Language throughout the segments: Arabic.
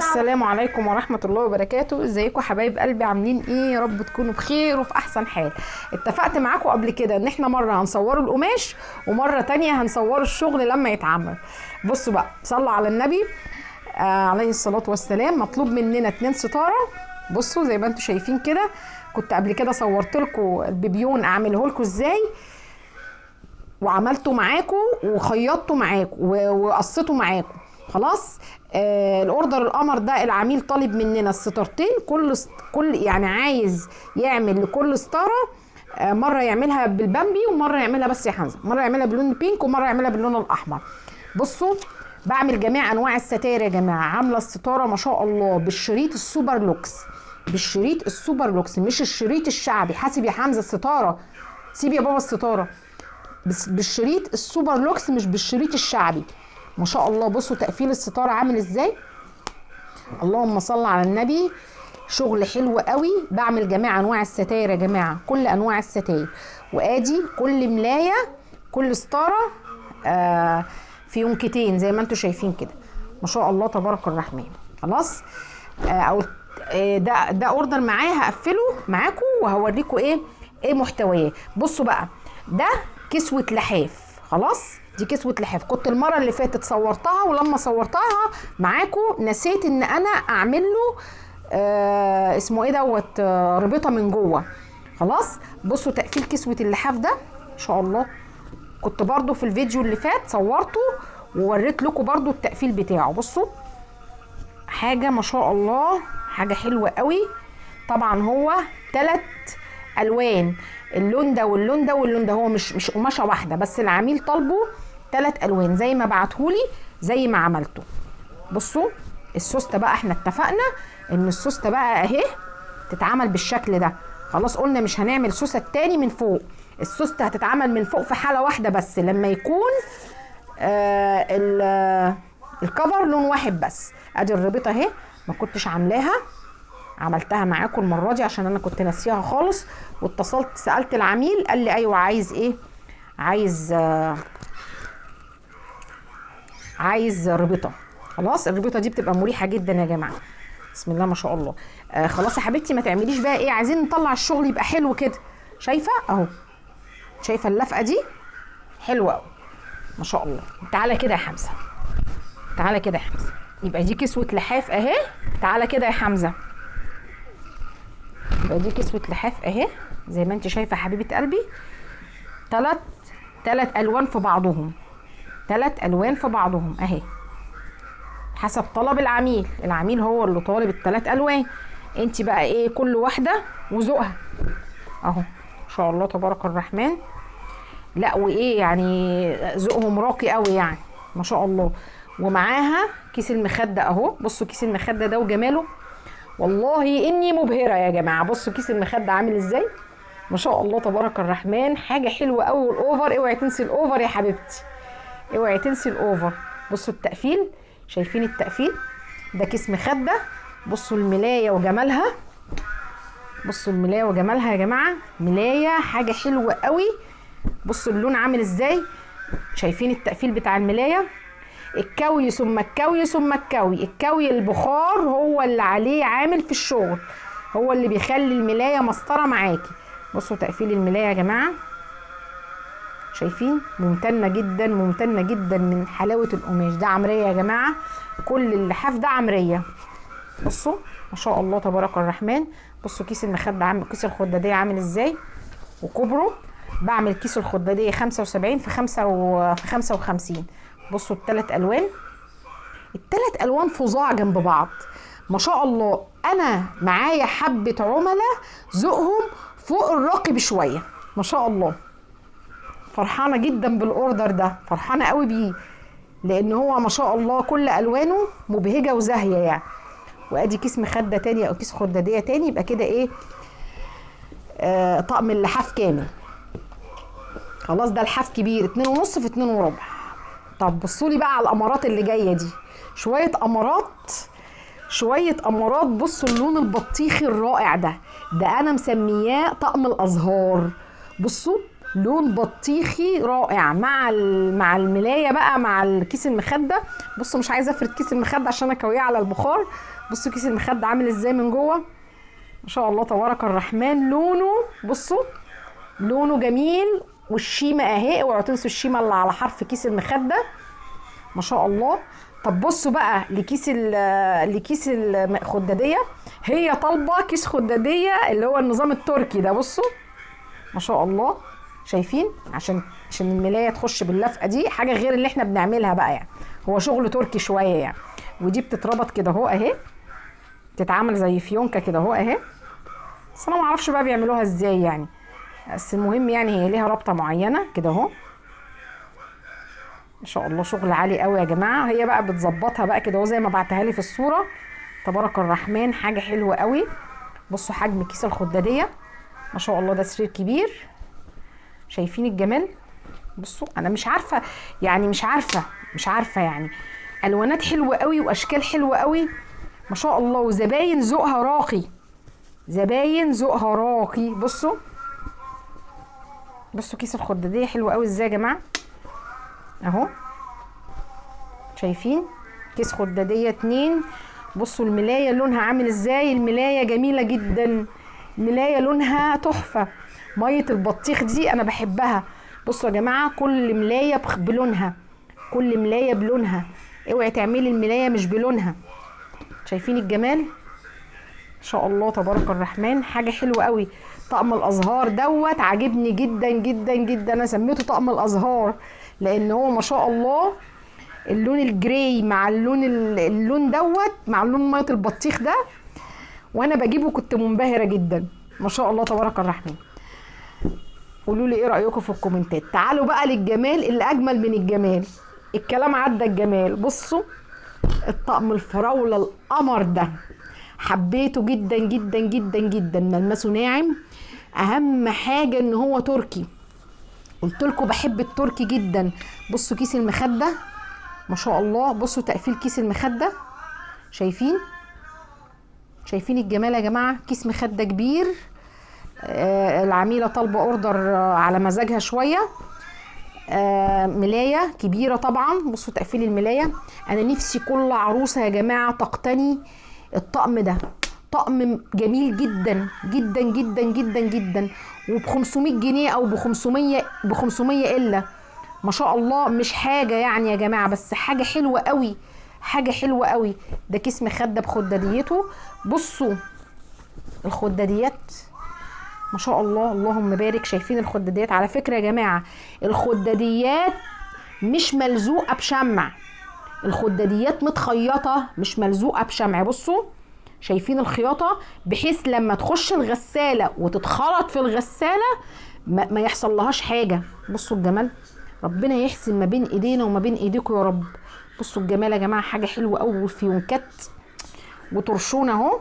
السلام عليكم ورحمة الله وبركاته. ازيكم حبايب قلبي؟ عاملين ايه؟ يا رب تكونوا بخير وفي احسن حال. اتفقت معاكم قبل كده ان احنا مرة هنصوروا القماش ومرة تانية هنصوروا الشغل لما يتعمل. بصوا بقى، صلوا على النبي عليه الصلاة والسلام. مطلوب مننا 2 ستارة. بصوا زي ما انتم شايفين كده، كنت قبل كده صورت لكم البيبيون اعمله لكم ازاي، وعملته معاكم وخيطته معاكم وقصته معاكم. خلاص. الاوردر القمر ده العميل طالب مننا الستارتين، كل يعني عايز يعمل لكل ستاره مره يعملها بالبامبي ومره يعملها بس يا حمزه، مره يعملها باللون البينك ومره يعملها باللون الاحمر. بصوا بعمل جميع انواع الستاير يا جماعه. عامله الستاره ما شاء الله بالشريط السوبر لوكس، بالشريط السوبر لوكس مش الشريط الشعبي. حاسب يا حمزه الستاره، سيب يا بابا الستاره، بالشريط السوبر لوكس مش بالشريط الشعبي. ما شاء الله. بصوا تقفيل الستاره عامل ازاي، اللهم صل على النبي. شغل حلو قوي. بعمل جميع انواع الستاير يا جماعه، كل انواع الستاير. وادي كل ملايه، كل ستاره في يونكتين زي ما انتم شايفين كده. ما شاء الله تبارك الرحمن. خلاص. او ده اوردر معايا هقفله معاكم وهوريكم ايه محتواه. بصوا بقى، ده كسوه لحاف. خلاص، دي كسوه لحاف. كنت المره اللي فاتت صورتها، ولما صورتها معاكم نسيت ان انا اعمل له اسمه ايه دوت ربيطه من جوه. خلاص. بصوا تقفيل كسوه اللحاف ده ان شاء الله، كنت برضو في الفيديو اللي فات صورته ووريت لكم برضو التقفيل بتاعه. بصوا حاجه ما شاء الله، حاجه حلوه قوي. طبعا هو 3 الوان، اللون ده واللون ده واللون ده. هو مش قماشه واحده، بس العميل طالبه 3 الوان زي ما بعتهولي، زي ما عملته. بصوا السوسته بقى، احنا اتفقنا ان السوسته بقى اهي تتعمل بالشكل ده. خلاص، قلنا مش هنعمل سوسه تاني من فوق. السوسته هتتعمل من فوق في حاله واحده بس، لما يكون الكفر لون واحد بس. ادي الربيطه اهي، ما كنتش عاملاها، عملتها معاكم المره دي عشان انا كنت ناسيها خالص. واتصلت سالت العميل قال لي ايوه عايز ايه، عايز ربيطه. خلاص. الربيطه دي بتبقى مريحه جدا يا جماعه. بسم الله ما شاء الله. خلاص يا حبيبتي، ما تعمليش بقى ايه، عايزين نطلع الشغل يبقى حلو كده. شايفه اهو، شايفه اللفقه دي حلوه قوي ما شاء الله. تعالى كده يا حمزه، تعالى كده يا حمزه. يبقى دي كسوه لحاف اهي. تعالى كده يا حمزه. يبقى دي كسوه لحاف اهي زي ما انت شايفه حبيبه قلبي. 3 الوان في بعضهم، 3 الوان في بعضهم اهي، حسب طلب العميل. العميل هو اللي طالب ال3 الوان. انت بقى ايه، كل واحده وذوقها اهو ما شاء الله تبارك الرحمن. لا وايه يعني، ذوقهم راقي قوي يعني ما شاء الله. ومعاها كيس المخده اهو. بصوا كيس المخده ده وجماله، والله اني مبهره يا جماعه. بصوا كيس المخده عامل ازاي ما شاء الله تبارك الرحمن. حاجه حلوه قوي. والاوفر اوعي تنسي الاوفر يا حبيبتي، اوعي تنسي الاوفر. بصوا التقفيل، شايفين التقفيل ده كيس مخده. بصوا الملايه وجمالها، بصوا الملايه وجمالها يا جماعه. ملايه حاجه حلوه قوي. بصوا اللون عامل ازاي، شايفين التقفيل بتاع الملايه. الكوي ثم الكوي ثم الكوي. الكوي البخار هو اللي عليه عامل في الشغل، هو اللي بيخلي الملايه مسطره معاكي. بصوا تقفيل الملايه يا جماعه، شايفين ممتنه جدا، ممتنه جدا من حلاوه القماش. ده عمريه يا جماعه، كل اللحاف ده عمريه. بصوا ما شاء الله تبارك الرحمن. بصوا كيس المخده عامل، كيس الخداديه عامل ازاي وكبره. بعمل كيس الخداديه 75 في 55. بصوا ال3 الوان، ال3 الوان فظاع جنب بعض ما شاء الله. انا معايا حبه عملاء ذوقهم فوق الراقي بشويه ما شاء الله. فرحانه جدا بالاوردر ده، فرحانه قوي بيه، لان هو ما شاء الله كل الوانه مبهجه وزاهيه يعني. وادي كيس مخده تاني او كيس خداديه تاني. يبقى كده ايه، طقم اللحاف كامل. خلاص، ده لحاف كبير 2.5 في 2.25. طب بصوا لي بقى على الامارات اللي جايه دي، شويه امارات، شويه امارات. بصوا اللون البطيخي الرائع ده، ده انا مسمياه طقم الازهار. بصوا لون بطيخي رائع مع الملايه بقى، مع الكيس المخده. بصوا مش عايزه افرد كيس المخده عشان اكويه على البخار. بصوا كيس المخده عامل ازاي من جوه، ما شاء الله تبارك الرحمن. لونه بصوا لونه جميل، والشيمه اهي، اوعوا تنسوا الشيمه اللي على حرف كيس المخده، ما شاء الله. طب بصوا بقى لكيس الخداديه، هي طالبه كيس خداديه اللي هو النظام التركي ده. بصوا ما شاء الله، شايفين؟ عشان الملايه تخش باللفقه دي، حاجه غير اللي احنا بنعملها بقى يعني، هو شغل تركي شويه يعني. ودي بتتربط كده اهو اهي، تتعمل زي فيونكه كده اهو اهي، بس انا ما اعرفش بقى بيعملوها ازاي يعني، بس المهم يعني هي ليها رابطه معينه كده اهو، ما شاء الله شغل عالي قوي يا جماعه. هي بقى بتظبطها بقى كده اهو زي ما بعتها لي في الصوره، تبارك الرحمن، حاجه حلوه قوي. بصوا حجم كيس الخداديه، ما شاء الله، ده سرير كبير، شايفين الجمال؟ بصوا انا مش عارفه يعني، مش عارفه يعني، الوانات حلوه قوي واشكال حلوه قوي، ما شاء الله، وزباين ذوقها راقي، زباين ذوقها راقي. بصوا كيس الخداديه حلو قوي ازاي يا جماعه اهو، شايفين؟ كيس خداديه 2. بصوا الملايه لونها عامل ازاي، الملايه جميله جدا، الملايه لونها تحفه، ميه البطيخ دي انا بحبها. بصوا يا جماعه كل ملايه بلونها، كل ملايه بلونها، اوعي تعملي الملايه مش بلونها. شايفين الجمال؟ ان شاء الله تبارك الرحمن، حاجه حلوه قوي. طقم الازهار دوت عاجبني جدا جدا جدا، انا سميته طقم الازهار لان هو ما شاء الله اللون الجراي مع اللون دوت مع لون ميه البطيخ ده، وانا بجيبه كنت منبهره جدا، ما شاء الله تبارك الرحمن. قولوا لي ايه رايكم في الكومنتات. تعالوا بقى للجمال اللي اجمل من الجمال، الكلام عدى الجمال. بصوا الطقم الفراوله القمر ده، حبيته جدا جدا جدا جدا، ملمسه ناعم، اهم حاجه ان هو تركي، قلت لكم بحب التركي جدا. بصوا كيس المخده ما شاء الله، بصوا تقفيل كيس المخده، شايفين الجمال يا جماعه؟ كيس مخده كبير، العميله طالبه اوردر على مزاجها شويه، ملايه كبيره طبعا. بصوا تقفيل الملايه، انا نفسي كل عروسه يا جماعه تقتني الطقم ده، طقم جميل جدا جدا جدا جدا جدا، وب 500 جنيه او ب 500 الا، ما شاء الله، مش حاجه يعني يا جماعه، بس حاجه حلوه قوي، حاجه حلوه قوي. ده كيس مخده بخداديته. بصوا الخداديات ما شاء الله، اللهم بارك. شايفين الخداديات؟ على فكره يا جماعه الخداديات مش ملزوقه بشمع، الخداديات متخيطه مش ملزوقه بشمع. بصوا شايفين الخياطه، بحيث لما تخش الغساله وتتخلط في الغساله ما يحصل لهاش حاجه. بصوا الجمال، ربنا يحسن ما بين ايدينا وما بين ايديكم يا رب. بصوا الجمال يا جماعه، حاجه حلوه قوي، والفيونكات وطرشون اهو.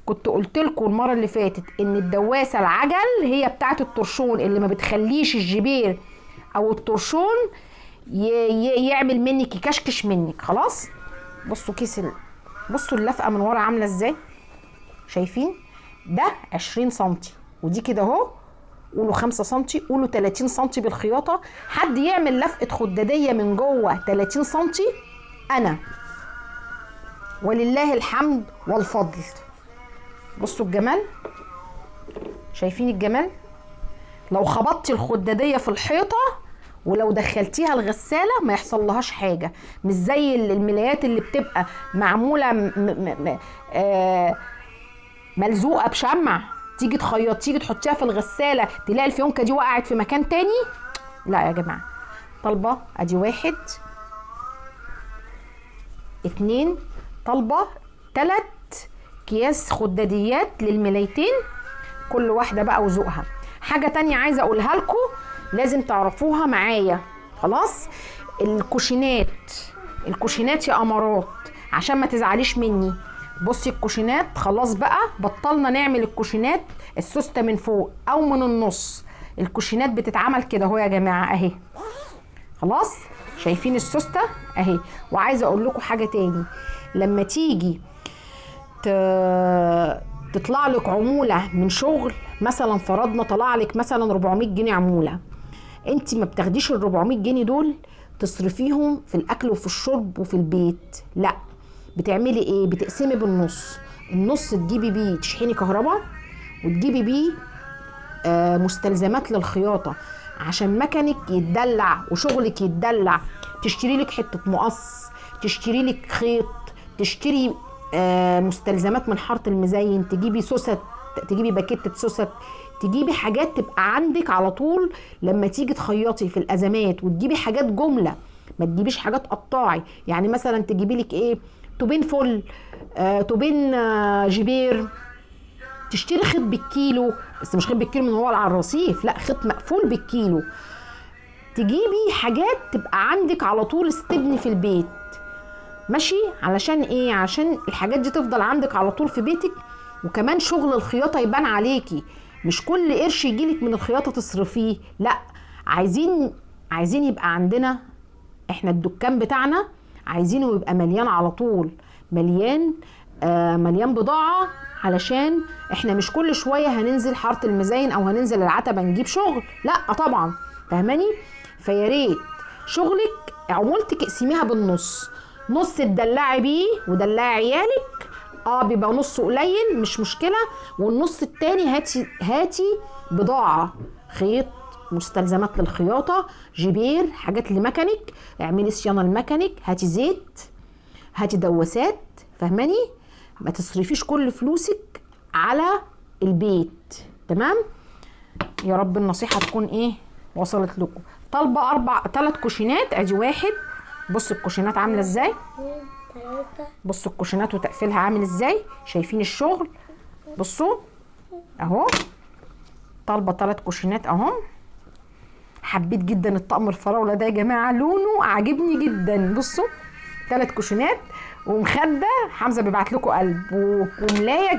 كنت قلت لكم المره اللي فاتت ان الدواسه العجل هي بتاعه الطرشون، اللي ما بتخليش الجبير او الطرشون يعمل منك، يكشكش منك خلاص. بصوا بصوا اللفقه من ورا عامله ازاي، شايفين؟ ده 20 سنتي، ودي كده اهو قولوا 5 سنتي، قولوا 30 سنتي بالخياطه. حد يعمل لفقه خداديه من جوه 30 سنتي؟ انا ولله الحمد والفضل. بصوا الجمال، شايفين الجمال؟ لو خبطتي الخداديه في الحيطه ولو دخلتيها الغساله ما يحصل لهاش حاجه، مش زي الملايات اللي بتبقى معموله ملزوقه بشمع، تيجي تيجي تحطيها في الغساله تلاقي الفيونكه دي وقعت في مكان تاني. لا يا جماعه، طالبه ادي 1 2 طالبه 3 اكياس خداديات للملايتين، كل واحده بقى وذوقها. حاجه تانية عايزه اقولها لكم لازم تعرفوها معايا، خلاص؟ الكوشينات يا امارات، عشان ما تزعليش مني. بصي الكوشينات خلاص بقى بطلنا نعمل الكوشينات السوسته من فوق او من النص، الكوشينات بتتعمل كده اهو يا جماعه اهي، خلاص؟ شايفين السوسته اهي. وعايزه اقول لكم حاجه تاني، لما تيجي تطلع لك عموله من شغل، مثلا فرضنا طلع لك مثلا 400 جنيه عموله، انت ما بتاخديش ال 400 جنيه دول تصرفيهم في الاكل وفي الشرب وفي البيت، لا، بتعملي ايه؟ بتقسمي بالنص. النص تجيبي بيه تشحني كهرباء، وتجيبي بيه مستلزمات للخياطه عشان مكانك يتدلع وشغلك يتدلع. تشتري لك حته مقص، تشتري لك خيط، تشتري مستلزمات من حاره المزين، تجيبي سوست، تجيبي باكيتة سوست، تجيبي حاجات تبقى عندك على طول لما تيجي تخيطي في الازمات، وتجيبي حاجات جمله، ما تجيبيش حاجات قطاعي. يعني مثلا تجيبي لك ايه؟ توبين فل، توبين جبير، تشتري خيط بالكيلو، بس مش خيط بالكيلو من هو على الرصيف، لا، خيط مقفول بالكيلو. تجيبي حاجات تبقى عندك على طول استبني في البيت، ماشي؟ علشان ايه؟ عشان الحاجات دي تفضل عندك على طول في بيتك، وكمان شغل الخياطة يبان عليكي، مش كل قرش يجيلك من الخياطة تصرفيه، لا، عايزين يبقى عندنا احنا الدكان بتاعنا عايزينه يبقى مليان على طول، مليان بضاعة، علشان احنا مش كل شوية هننزل حارة المزاين او هننزل العتبة نجيب شغل، لا طبعا، فاهماني؟ فيا ريت شغلك عمولتك اقسميها بالنص، نص تدلعي بيه ودلعي عيالك، بيبقى نص قليل مش مشكلة، والنص التاني هاتي بضاعة، خيط، مستلزمات للخياطة، جبير، حاجات لمكانك، اعملي صيانة لمكانك، هاتي زيت، هاتي دواسات، فاهماني؟ ما تصرفيش كل فلوسك على البيت، تمام؟ يا رب النصيحة تكون ايه وصلت لكم. طالبة 3 كوشينات، ادي واحد، بصوا الكوشينات عاملة ازاي، بصوا الكوشينات وتقفيلها عامل ازاي، شايفين الشغل؟ بصوا اهو، طالبة 3 كوشينات اهو. حبيت جدا الطقم الفراولة ده يا جماعة، لونه عاجبني جدا. بصوا 3 كوشينات ومخدة، حمزة بيبعت لكم قلب، وملاية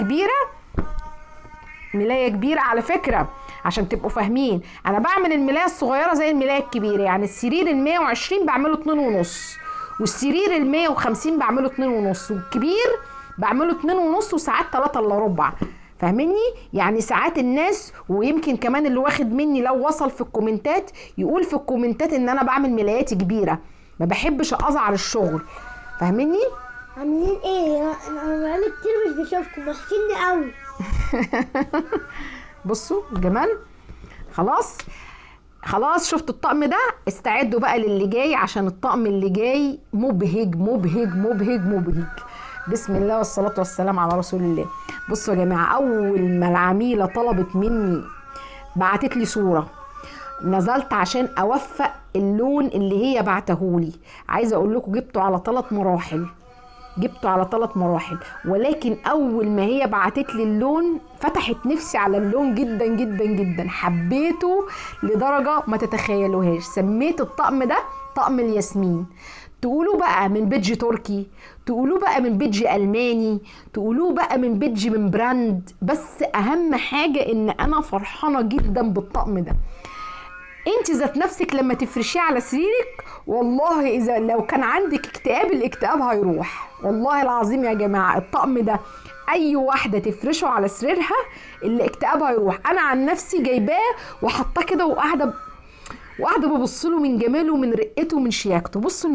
كبيرة على فكرة، عشان تبقوا فاهمين. انا بعمل الملاية الصغيرة زي الملاية الكبيرة، يعني السرير ال120 بعمله 2.5، والسرير ال150 بعمله 2.5، والكبير بعمله 2.5، وساعات 3 الا ربع، فاهميني؟ يعني ساعات الناس، ويمكن كمان اللي واخد مني لو وصل في الكومنتات يقول في الكومنتات ان انا بعمل ملايات كبيرة، ما بحبش اقزعر الشغل، فاهميني؟ عاملين ايه؟ انا بقالي كتير مش بشوفكم، وحشيني قوي. بصوا الجمال. خلاص شفتوا الطقم ده، استعدوا بقى للي جاي، عشان الطقم اللي جاي مبهج مبهج مبهج مبهج. بسم الله والصلاة والسلام على رسول الله. بصوا يا جماعة، أول ما العميلة طلبت مني بعتت لي صورة، نزلت عشان أوفق اللون اللي هي بعتهولي. عايزة أقول لكم جبته على 3 مراحل، ولكن أول ما هي بعتت لي اللون فتحت نفسي على اللون جدا جدا جدا، حبيته لدرجة ما تتخيلوهاش. سميت الطقم ده طقم الياسمين. تقولوا بقى من بيدج تركي، تقولوا بقى من بيدج ألماني، تقولوا بقى من بيدج من براند، بس أهم حاجة إن أنا فرحانة جدا بالطقم ده. انت ذات نفسك لما تفرشيه على سريرك، والله اذا لو كان عندك اكتئاب، الاكتئاب هيروح، والله العظيم يا جماعه. الطقم ده اي واحده تفرشه على سريرها الاكتئاب هيروح. انا عن نفسي جايباه وحطاه كده، وقاعده ببص له من جماله ومن رقته ومن شياكته. بصوا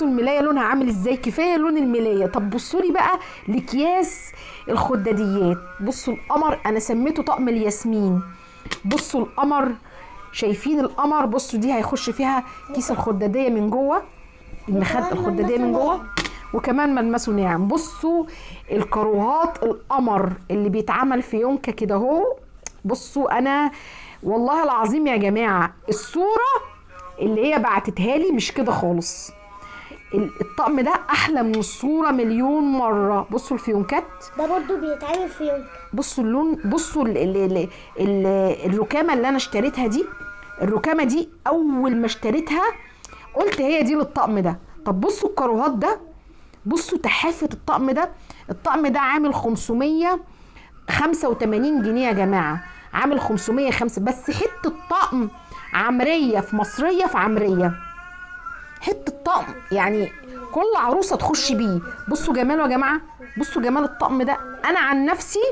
الملايه لونها عامل ازاي، كفايه لون الملايه. طب بصوا لي بقى لاكياس الخداديات، بصوا القمر، انا سميته طقم الياسمين. بصوا القمر، شايفين القمر؟ بصوا دي هيخش فيها كيس الخداديه من جوه، الخداديه من جوه، وكمان ملمسه ناعم. بصوا الكروهات القمر اللي بيتعمل في يونكا كده اهو. بصوا انا والله العظيم يا جماعه، الصوره اللي هي بعتتها لي مش كده خالص، الطقم ده احلى من الصوره مليون مره. بصوا الفيونكات ده برضو بيتعمل في يونكا. بصوا اللون، بصوا الركامه اللي انا اشتريتها دي، الركامه دي اول ما اشتريتها قلت هي دي للطقم ده. طب بصوا الكروهات ده، بصوا تحافه الطقم ده عامل 585 جنيه يا جماعه، عامل 505 بس. حته طقم عمريه في مصريه في عمريه، حته طقم يعني كل عروسه تخش بيه. بصوا جماله يا جماعه، بصوا جمال الطقم ده. انا عن نفسي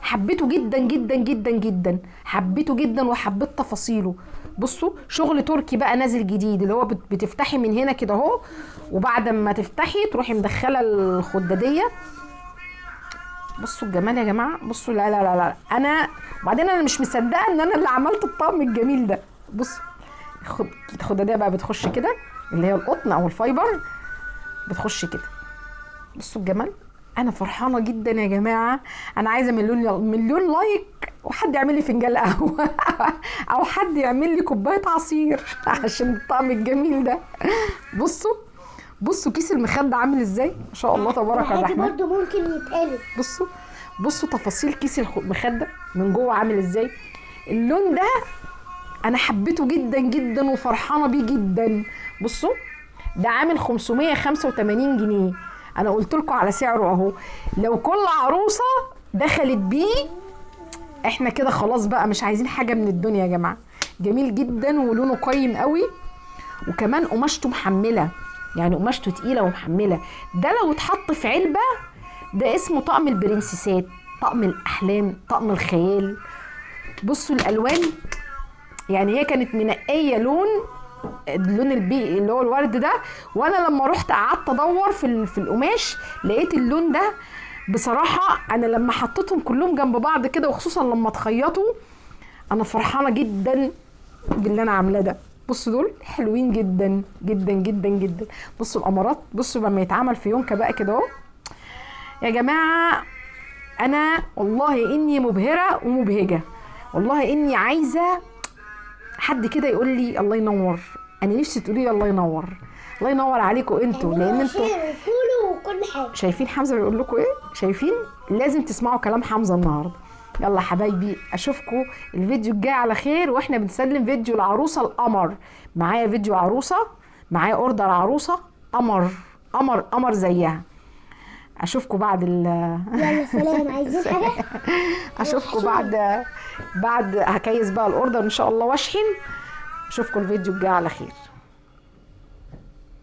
حبيته جدا جدا جدا جدا، حبيته جدا وحبيت تفاصيله. بصوا شغل تركي بقى نازل جديد، اللي هو بتفتحي من هنا كده اهو، وبعد ما تفتحي تروحي مدخله الخداديه. بصوا الجمال يا جماعه، بصوا لا لا لا لا، انا وبعدين انا مش مصدقه ان انا اللي عملت الطقم الجميل ده. بصوا الخداديه بقى بتخش كده، اللي هي القطن او الفايبر بتخش كده. بصوا الجمال، انا فرحانه جدا يا جماعه. انا عايزه مليون لايك، وحد يعمل لي فنجان قهوه او حد يعمل لي كوبايه عصير عشان الطقم الجميل ده. بصوا كيس المخده عامل ازاي، ما شاء الله تبارك الرحمن. برضه ممكن يتقلب. بصوا تفاصيل كيس المخده من جوه عامل ازاي. اللون ده انا حبيته جدا جدا وفرحانه بيه جدا. بصوا ده عامل 585 جنيه. انا قلت لكم على سعره اهو. لو كل عروسه دخلت بيه احنا كده خلاص بقى مش عايزين حاجه من الدنيا يا جماعه. جميل جدا ولونه قيم قوي، وكمان قماشته محمله، يعني قماشته تقيله ومحمله. ده لو اتحط في علبه ده اسمه طقم البرنسيسات، طقم الاحلام، طقم الخيال. بصوا الالوان، يعني هي كانت منقيه لون البي اللي هو الورد ده، وانا لما رحت قعدت ادور في القماش لقيت اللون ده. بصراحه انا لما حطيتهم كلهم جنب بعض كده، وخصوصا لما اتخيطوا، انا فرحانه جدا باللي انا عاملاه ده. بصوا دول حلوين جدا جدا جدا جدا. بصوا الامارات، بصوا لما يتعمل في يونكه بقى كده اهو يا جماعه. انا والله اني مبهره ومبهجه، والله اني عايزه حد كده يقول لي الله ينور. انا نفسي تقولي لي الله ينور، الله ينور عليكم انتوا، لان انتوا وكل حاجه. شايفين حمزه بيقول لكم ايه؟ شايفين؟ لازم تسمعوا كلام حمزه النهارده. يلا حبايبي، اشوفكم الفيديو الجاي على خير، واحنا بنسلم فيديو العروسه القمر. معايا فيديو عروسه، معايا اوردر عروسه قمر قمر قمر زيها. اشوفكم بعد يلا سلام. عايزين حاجه؟ اشوفكم بعد هكيس بقى الاوردر ان شاء الله واشحن. اشوفكم الفيديو الجاي على خير.